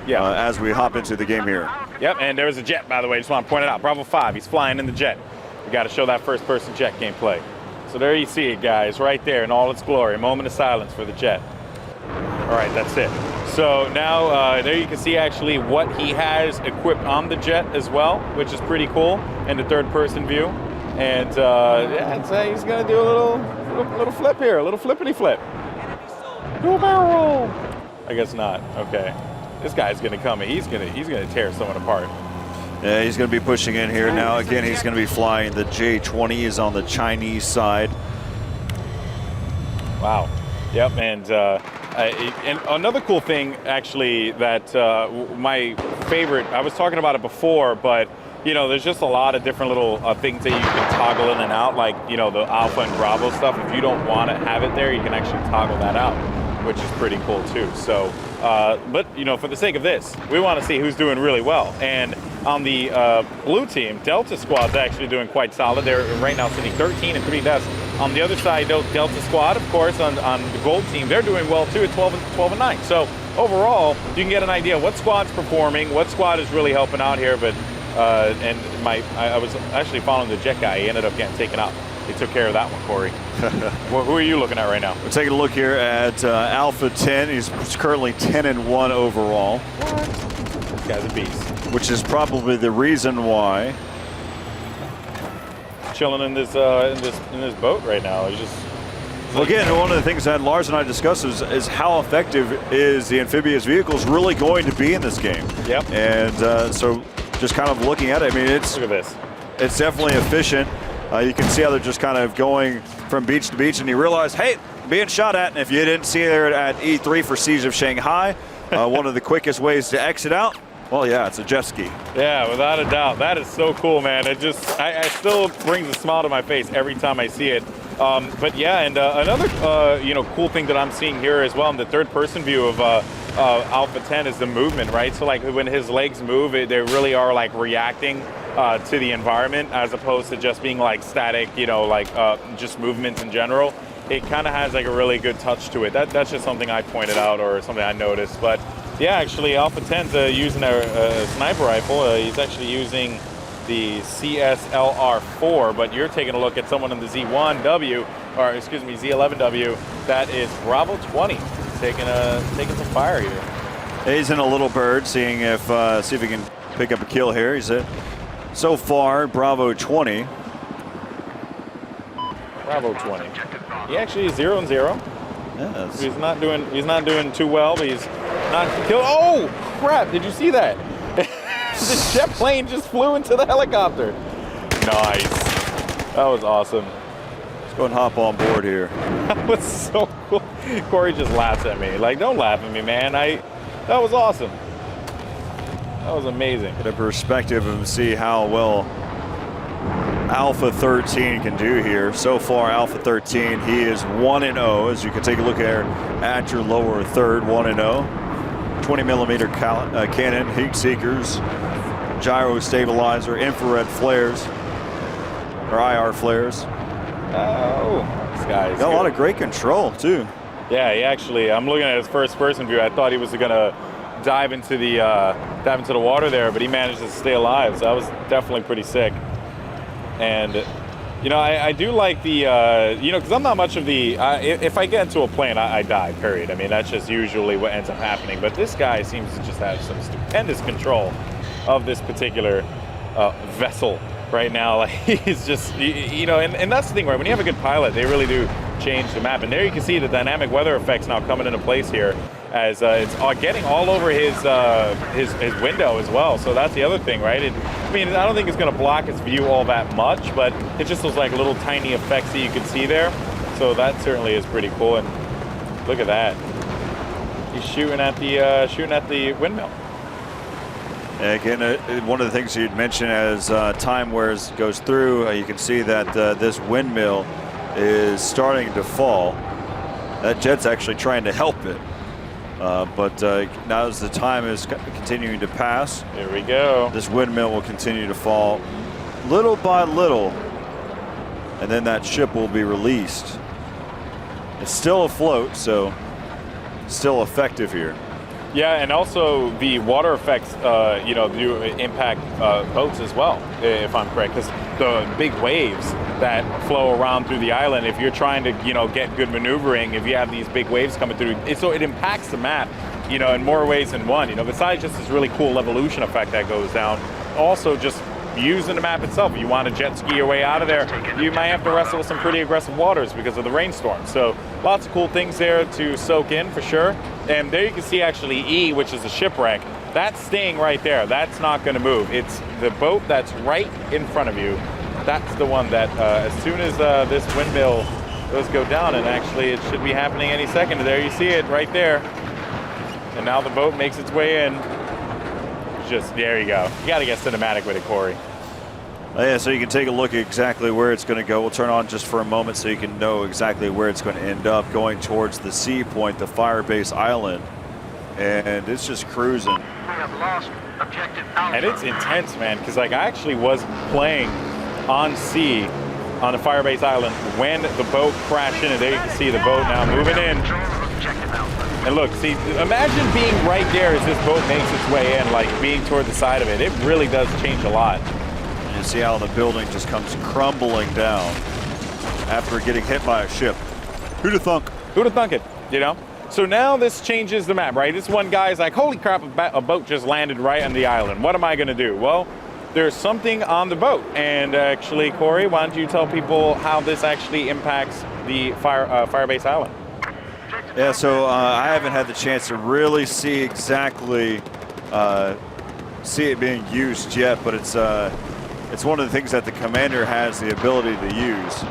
as we hop into the game here. Yep, and there's a jet, by the way. Just want to point it out. Bravo 5, he's flying in the jet. We got to show that first-person jet gameplay. So there you see it, guys, right there in all its glory. A moment of silence for the jet. All right, that's it. So now there you can see actually what he has equipped on the jet as well, which is pretty cool in the third-person view. And yeah, he's going to do a little flip here, a little flippity flip. Dual barrel roll. I guess not. Okay. This guy's going to come and he's going to tear someone apart. Yeah, he's going to be pushing in here now. Again, he's going to be flying the J-20 is on the Chinese side. Wow. Yep, and another cool thing actually that my favorite, I was talking about it before, but you know, there's just a lot of different little things that you can toggle in and out, like, you know, the Alpha and Bravo stuff. If you don't want to have it there, you can actually toggle that out, which is pretty cool too. So, but you know, for the sake of this, we want to see who's doing really well. And on the blue team, Delta Squad's actually doing quite solid. They're right now sitting 13 and 3 deaths. On the other side, Delta Squad, of course, on the gold team, they're doing well too at 12 and 9. So overall, you can get an idea what squad's performing, what squad is really helping out here. But and I was actually following the jet guy. He ended up getting taken out. He took care of that one, Corey. Well, who are you looking at right now? We're taking a look here at Alpha 10. He's currently 10 and 1 overall. What? This guy's a beast. Which is probably the reason why. Chilling in this boat right now. He's just. Well, again, one of the things that Lars and I discussed is how effective is the amphibious vehicles really going to be in this game. Yep. And so just kind of looking at it, I mean, look at this. It's definitely efficient. You can see how they're just kind of going from beach to beach, and you realize, hey, being shot at. And if you didn't see there at E3 for Siege of Shanghai, one of the quickest ways to exit out, well, yeah, it's a jet ski. Yeah, without a doubt. That is so cool, man. It just, I still brings a smile to my face every time I see it. But yeah, and another you know, cool thing that I'm seeing here as well in the third-person view of Alpha 10 is the movement, right? So like when his legs move, they really are like reacting to the environment as opposed to just being like static, you know, like just movements in general. It kind of has like a really good touch to it. That's just something I pointed out or something I noticed. But yeah, actually Alpha 10's using a sniper rifle. He's actually using the CSLR-4, but you're taking a look at someone in the Z1W, or excuse me, Z11W. That is Bravo 20, taking some fire here. He's in a little bird, seeing if see if he can pick up a kill here. He's so far Bravo 20. Bravo 20. He actually is 0 and 0. Yeah, he's not doing too well, but he's not killed. Oh crap! Did you see that? The jet plane just flew into the helicopter. Nice. That was awesome. Let's go and hop on board here. That was so cool. Corey just laughs at me. Like, don't laugh at me, man. That was awesome. That was amazing. Get a perspective and see how well Alpha 13 can do here. So far, Alpha 13, he is 1-0. As you can take a look at your lower third, 1-0. 20mm cannon, heat seekers, gyro stabilizer, infrared flares, or IR flares. Oh, this guy's got a lot of great control too. Yeah, he actually. I'm looking at his first-person view. I thought he was gonna dive into the water there, but he managed to stay alive. So that was definitely pretty sick. And you know, I do like the, you know, because I'm not much of the, if I get into a plane, I die, period. I mean, that's just usually what ends up happening. But this guy seems to just have some stupendous control of this particular vessel right now. Like, he's just, you know, and that's the thing, right? When you have a good pilot, they really do change the map. And there you can see the dynamic weather effects now coming into place here as it's getting all over his window as well. So that's the other thing, right? I mean, I don't think it's going to block his view all that much, but it's just those like little tiny effects that you can see there. So that certainly is pretty cool. And look at that. He's shooting at the windmill. And again, one of the things you'd mentioned as time goes through, you can see that this windmill is starting to fall. That jet's actually trying to help it. But now as the time is continuing to pass, here we go. This windmill will continue to fall little by little, and then that ship will be released. It's still afloat, so still effective here. Yeah, and also the water effects, do impact boats as well, if I'm correct, because the big waves that flow around through the island, if you're trying to, get good maneuvering, if you have these big waves coming through, so it impacts the map, in more ways than one, besides just this really cool evolution effect that goes down, also just using the map itself. If you want to jet ski your way out of there, you might have to wrestle with some pretty aggressive waters because of the rainstorm. So lots of cool things there to soak in for sure. And there you can see actually E, which is the shipwreck. That's staying right there. That's not going to move. It's the boat that's right in front of you. That's the one that as soon as this windmill does go down, and actually it should be happening any second. There you see it right there. And now the boat makes its way in. Just there you go. You got to get cinematic with it, Corey. Yeah, so you can take a look at exactly where it's going to go. We'll turn on just for a moment so you can know exactly where it's going to end up, going towards the C point, the Firebase Island. And it's just cruising. We have lost objective Alpha. And it's intense, man, because I actually was playing on C on the Firebase Island when the boat crashed in, and there you can see the boat now moving in. And look, see, imagine being right there as this boat makes its way in, like being toward the side of it. It really does change a lot. And you see how the building just comes crumbling down after getting hit by a ship. Who'd have thunk? Who'd have thunk it, So now this changes the map, right? This one guy's like, holy crap, a boat just landed right on the island. What am I going to do? Well, there's something on the boat. And actually, Corey, why don't you tell people how this actually impacts the Firebase Island? Yeah, so I haven't had the chance to really see exactly see it being used yet, but it's one of the things that the commander has the ability to use.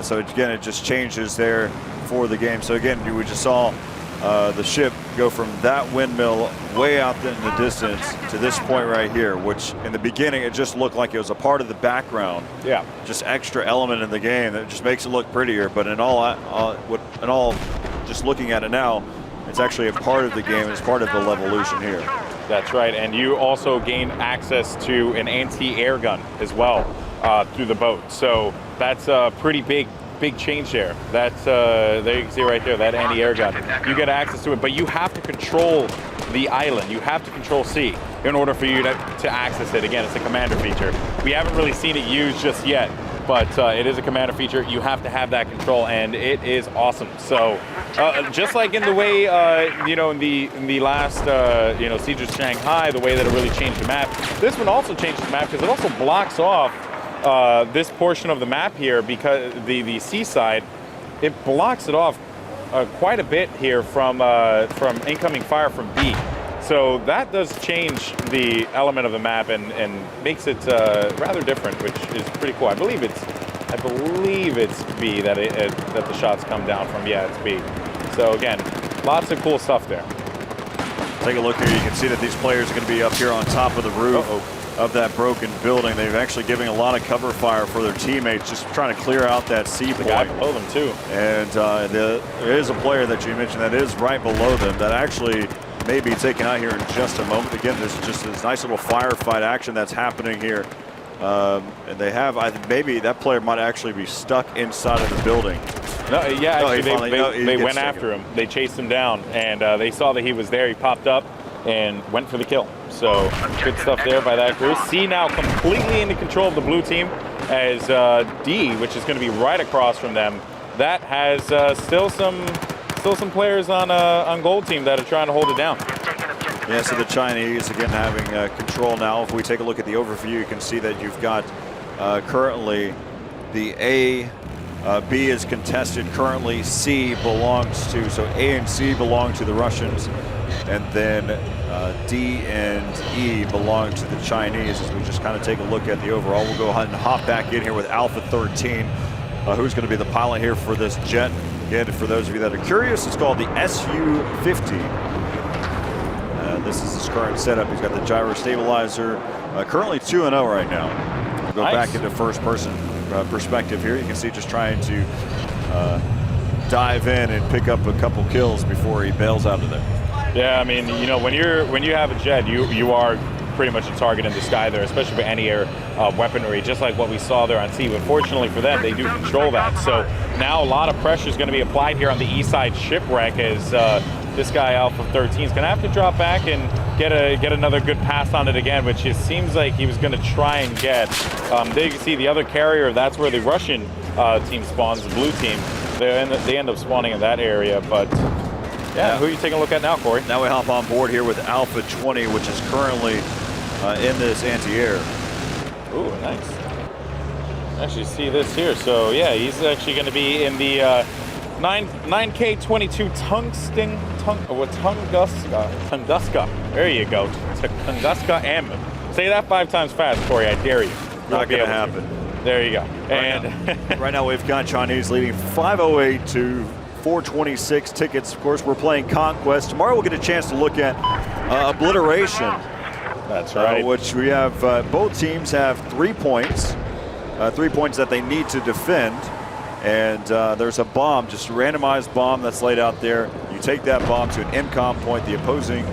So again, it just changes there for the game. So again, we just saw the ship go from that windmill way out in the distance to this point right here, which in the beginning it just looked like it was a part of the background. Yeah. Just extra element in the game that just makes it look prettier. But in all, just looking at it now, it's actually a part of the game. It's part of the Levolution here. That's right, and you also gain access to an anti-air gun as well through the boat. So that's a pretty big change there. That's there you can see right there, that anti-air gun. You get access to it, but you have to control the island. You have to control C in order for you to access it. Again, it's a commander feature. We haven't really seen it used just yet, but it is a commander feature. You have to have that control, and it is awesome. So just like in the way, in the last, Siege of Shanghai, the way that it really changed the map, this one also changes the map because it also blocks off this portion of the map here, because the seaside, it blocks it off quite a bit here from incoming fire from B. So that does change the element of the map and makes it rather different, which is pretty cool. I believe it's B that that the shots come down from. Yeah, it's B. So again, lots of cool stuff there. Take a look here. You can see that these players are going to be up here on top of the roof of that broken building. They're actually giving a lot of cover fire for their teammates, just trying to clear out that C point. The guy below them too. And there is a player that you mentioned that is right below them that actually may be taken out here in just a moment. Again, there's just this nice little firefight action that's happening here. And they have, maybe that player might actually be stuck inside of the building. No, yeah, actually, they went after him. They chased him down, and they saw that he was there. He popped up and went for the kill. So good stuff there by that crew. C now completely into control of the blue team, as D, which is going to be right across from them, that has still some players on gold team that are trying to hold it down. Yeah, so the Chinese again having control now. If we take a look at the overview, you can see that you've got currently the A, B is contested currently. C belongs to, so A and C belong to the Russians, and then D and E belong to the Chinese. As we just kind of take a look at the overall, we'll go ahead and hop back in here with Alpha 13. Who's going to be the pilot here for this jet? Again, for those of you that are curious, it's called the SU-50. This is his current setup. He's got the gyro stabilizer. Currently 2-0 right now. We'll go back into first-person perspective here. You can see just trying to dive in and pick up a couple kills before he bails out of there. Yeah, I mean, when you have a jet, you are pretty much a target in the sky there, especially for anti-air weaponry, just like what we saw there on C. But fortunately for them, they do control that. So now a lot of pressure is going to be applied here on the east side shipwreck as this guy Alpha 13 is going to have to drop back and get another good pass on it again, which it seems like he was going to try and get. There you can see the other carrier. That's where the Russian team spawns, the blue team. They end up spawning in that area, but yeah, who are you taking a look at now, Corey? Now we hop on board here with Alpha 20, which is currently in this anti-air. Ooh, nice. Actually see this here. So yeah, he's actually going to be in the 9K22 Tunguska. There you go. Tunguska M. Say that 5 times fast, Corey. I dare you. Not going to happen. There you go. Right now we've got Chinese leading 508 to 426 tickets. Of course, we're playing Conquest. Tomorrow we'll get a chance to look at Obliteration. That's right. Which we have, both teams have 3 points. 3 points that they need to defend. And there's a bomb, just a randomized bomb that's laid out there. You take that bomb to an MCOM point, the opposing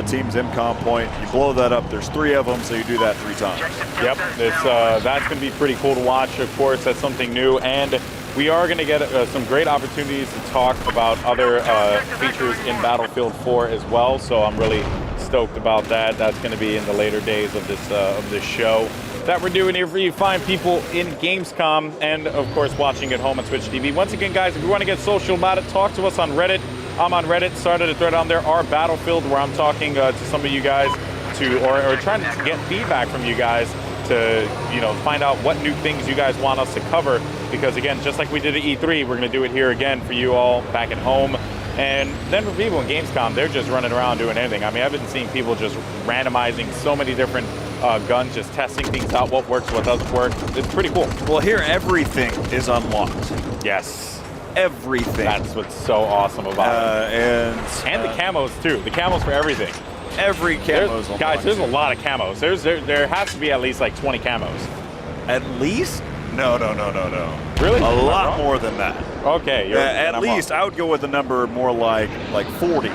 team's MCOM point. You blow that up. There's 3 of them, so you do that 3 times. Yep, that's going to be pretty cool to watch. Of course, that's something new. And we are going to get some great opportunities to talk about other features in Battlefield 4 as well. So I'm really stoked about that. That's going to be in the later days of this show that we're doing here for you fine people in Gamescom, and of course watching at home on Twitch TV. Once again, guys, if you want to get social about it, talk to us on Reddit. I'm on Reddit, started a thread on there, our Battlefield, where I'm talking to some of you guys or trying to get feedback from you guys to, find out what new things you guys want us to cover. Because again, just like we did at E3, we're going to do it here again for you all back at home. And then for people in Gamescom, they're just running around doing anything. I mean, I've been seeing people just randomizing so many different guns, just testing things out, what works, what doesn't work. It's pretty cool. Well, here everything is unlocked. Yes. Everything. That's what's so awesome about it. And the camos, too. The camos for everything. Every camo's unlocked. Guys, there's a lot of camos. There has to be at least like 20 camos. At least? No. Really? A lot more than that. Okay. At least I would go with a number more like 40.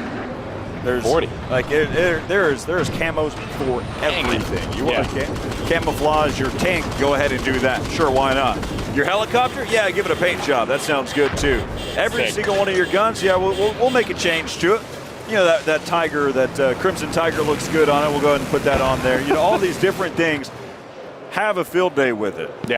There's 40. Like there's camos for everything. You want to camouflage your tank? Go ahead and do that. Sure, why not? Your helicopter? Yeah, give it a paint job. That sounds good too. Every single one of your guns, yeah, we'll make a change to it. That tiger, that Crimson Tiger looks good on it. We'll go ahead and put that on there. All these different things. Have a field day with it. Yeah.